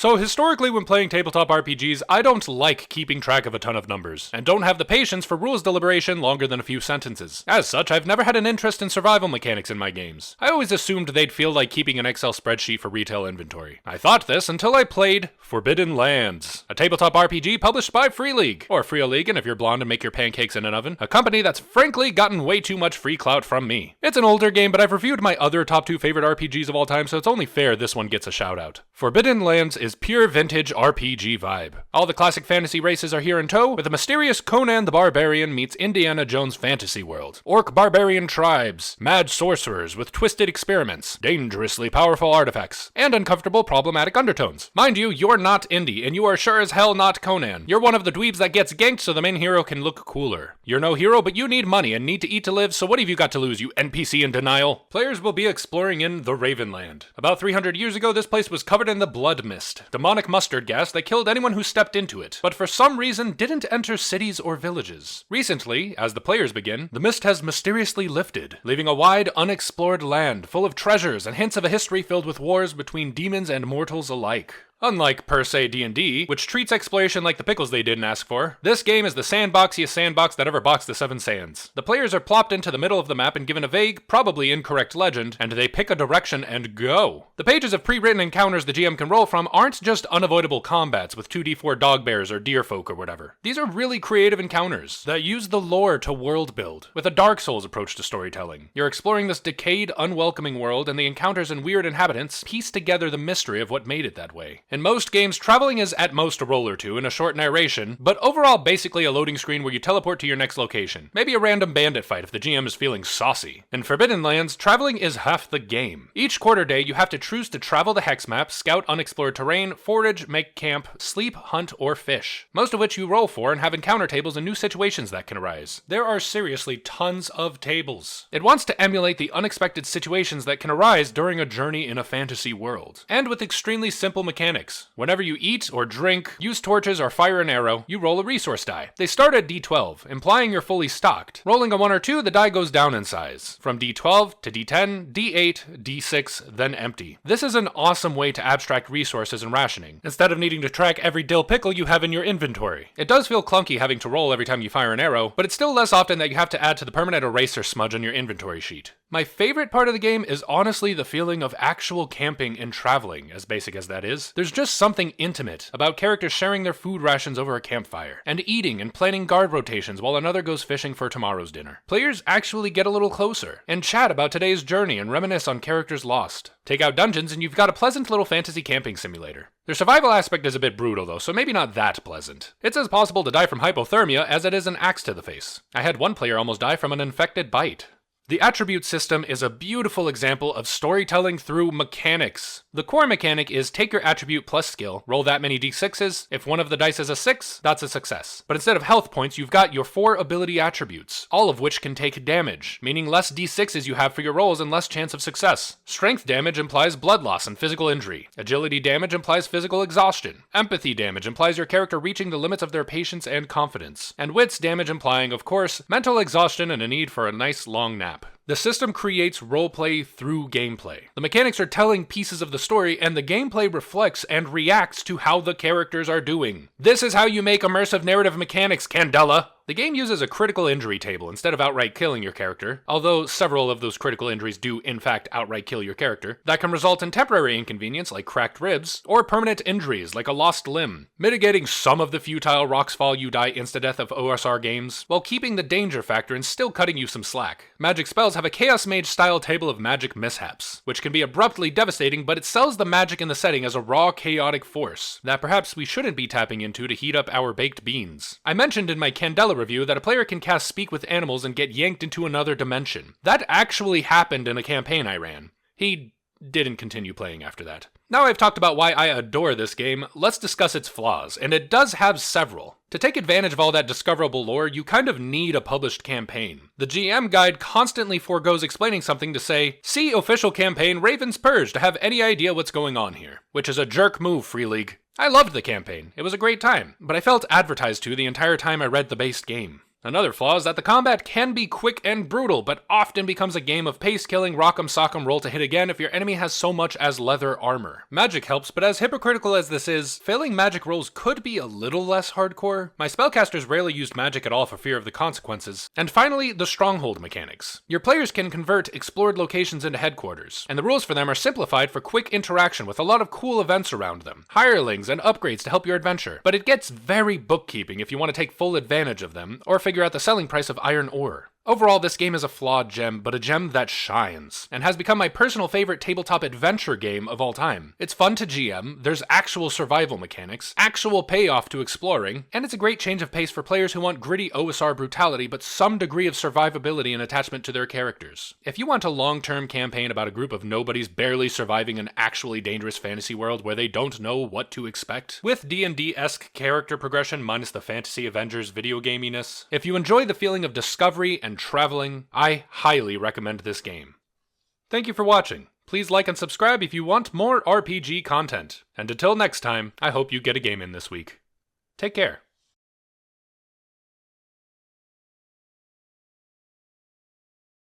So historically when playing tabletop RPGs, I don't like keeping track of a ton of numbers, and don't have the patience for rules deliberation longer than a few sentences. As such, I've never had an interest in survival mechanics in my games. I always assumed they'd feel like keeping an Excel spreadsheet for retail inventory. I thought this until I played Forbidden Lands, a tabletop RPG published by Free League, or Free League if you're blonde and make your pancakes in an oven, a company that's frankly gotten way too much free clout from me. It's an older game, but I've reviewed my other top 2 favorite RPGs of all time, so it's only fair this one gets a shout out. Forbidden Lands is pure vintage RPG vibe. All the classic fantasy races are here in tow, with a mysterious Conan the Barbarian meets Indiana Jones fantasy world. Orc barbarian tribes, mad sorcerers with twisted experiments, dangerously powerful artifacts, and uncomfortable problematic undertones. Mind you, you're not indie, and you are sure as hell not Conan. You're one of the dweebs that gets ganked so the main hero can look cooler. You're no hero, but you need money and need to eat to live, so what have you got to lose, you NPC in denial? Players will be exploring in the Ravenland. About 300 years ago, this place was covered in the blood mist, demonic mustard gas that killed anyone who stepped into it, but for some reason didn't enter cities or villages. Recently, as the players begin, the mist has mysteriously lifted, leaving a wide, unexplored land full of treasures and hints of a history filled with wars between demons and mortals alike. Unlike per se D&D, which treats exploration like the pickles they didn't ask for, this game is the sandboxiest sandbox that ever boxed the Seven Sands. The players are plopped into the middle of the map and given a vague, probably incorrect legend, and they pick a direction and go. The pages of pre-written encounters the GM can roll from aren't just unavoidable combats with 2d4 dog bears or deer folk or whatever. These are really creative encounters that use the lore to world build, with a Dark Souls approach to storytelling. You're exploring this decayed, unwelcoming world, and the encounters and weird inhabitants piece together the mystery of what made it that way. In most games, traveling is at most a roll or two and a short narration, but overall basically a loading screen where you teleport to your next location. Maybe a random bandit fight if the GM is feeling saucy. In Forbidden Lands, traveling is half the game. Each quarter day, you have to choose to travel the hex map, scout unexplored terrain, forage, make camp, sleep, hunt, or fish. Most of which you roll for and have encounter tables and new situations that can arise. There are seriously tons of tables. It wants to emulate the unexpected situations that can arise during a journey in a fantasy world. And with extremely simple mechanics. Whenever you eat or drink, use torches or fire an arrow, you roll a resource die. They start at D12, implying you're fully stocked. Rolling a 1 or 2, the die goes down in size. From D12 to D10, D8, D6, then empty. This is an awesome way to abstract resources and rationing, instead of needing to track every dill pickle you have in your inventory. It does feel clunky having to roll every time you fire an arrow, but it's still less often that you have to add to the permanent eraser smudge on your inventory sheet. My favorite part of the game is honestly the feeling of actual camping and traveling, as basic as that is. There's just something intimate about characters sharing their food rations over a campfire, and eating and planning guard rotations while another goes fishing for tomorrow's dinner. Players actually get a little closer, and chat about today's journey and reminisce on characters lost. Take out dungeons and you've got a pleasant little fantasy camping simulator. Their survival aspect is a bit brutal though, so maybe not that pleasant. It's as possible to die from hypothermia as it is an axe to the face. I had one player almost die from an infected bite. The attribute system is a beautiful example of storytelling through mechanics. The core mechanic is take your attribute plus skill, roll that many d6s, if one of the dice is a 6, that's a success. But instead of health points, you've got your 4 ability attributes, all of which can take damage, meaning less d6s you have for your rolls and less chance of success. Strength damage implies blood loss and physical injury. Agility damage implies physical exhaustion. Empathy damage implies your character reaching the limits of their patience and confidence. And wits damage implying, of course, mental exhaustion and a need for a nice long nap. The system creates roleplay through gameplay. The mechanics are telling pieces of the story, and the gameplay reflects and reacts to how the characters are doing. This is how you make immersive narrative mechanics, Candela! The game uses a critical injury table instead of outright killing your character, although several of those critical injuries do in fact outright kill your character, that can result in temporary inconvenience like cracked ribs, or permanent injuries like a lost limb, mitigating some of the futile rocks fall you die insta-death of OSR games, while keeping the danger factor and still cutting you some slack. Magic spells have a Chaos Mage style table of magic mishaps, which can be abruptly devastating, but it sells the magic in the setting as a raw chaotic force that perhaps we shouldn't be tapping into to heat up our baked beans. I mentioned in my Candela review that a player can cast Speak with Animals and get yanked into another dimension. That actually happened in a campaign I ran. He didn't continue playing after that. Now I've talked about why I adore this game, let's discuss its flaws, and it does have several. To take advantage of all that discoverable lore, you kind of need a published campaign. The GM guide constantly forgoes explaining something to say, see official campaign Raven's Purge to have any idea what's going on here, which is a jerk move, Free League. I loved the campaign, it was a great time, but I felt advertised to the entire time I read the base game. Another flaw is that the combat can be quick and brutal, but often becomes a game of pace-killing, rock'em sock'em roll to hit again if your enemy has so much as leather armor. Magic helps, but as hypocritical as this is, failing magic rolls could be a little less hardcore. My spellcasters rarely used magic at all for fear of the consequences. And finally, the Stronghold mechanics. Your players can convert explored locations into headquarters, and the rules for them are simplified for quick interaction with a lot of cool events around them, hirelings and upgrades to help your adventure. But it gets very bookkeeping if you want to take full advantage of them, or figure out the selling price of iron ore. Overall, this game is a flawed gem, but a gem that shines, and has become my personal favorite tabletop adventure game of all time. It's fun to GM, there's actual survival mechanics, actual payoff to exploring, and it's a great change of pace for players who want gritty OSR brutality but some degree of survivability and attachment to their characters. If you want a long-term campaign about a group of nobodies barely surviving an actually dangerous fantasy world where they don't know what to expect, with D&D-esque character progression minus the Fantasy Avengers video gaminess, if you enjoy the feeling of discovery and traveling, I highly recommend this game. Thank you for watching. Please like and subscribe if you want more RPG content. And until next time, I hope you get a game in this week. Take care.